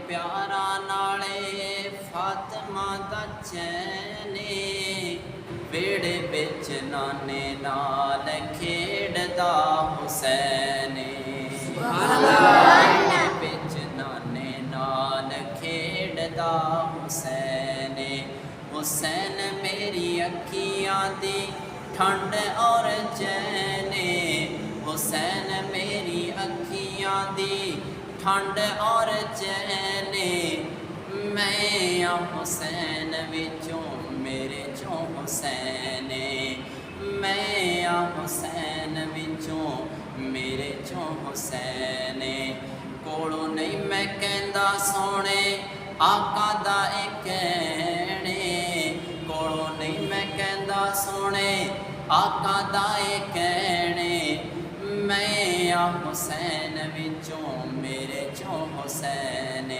प्यारा नाले फातिमा दा चैने वेड़े बिच नाने नाल खेड़दा हुसैन वेड़े बिच नाने नाल खेड़दा हुसैन हुसैन मेरी अखियां दी ठंड और चैन हुसैन मेरी अखियां दी ठंड और चैन मैं आ हुसैन विचों मेरे चों हुसैन मैं आ हुसैन विचों मेरे चों हुसैन कोलों नहीं मैं कहंदा सोने आका दा कहने कोलों नहीं मैं कहंदा सोने आका दा कहने मैं आ हुसैन विचों मेरे चों हुसैन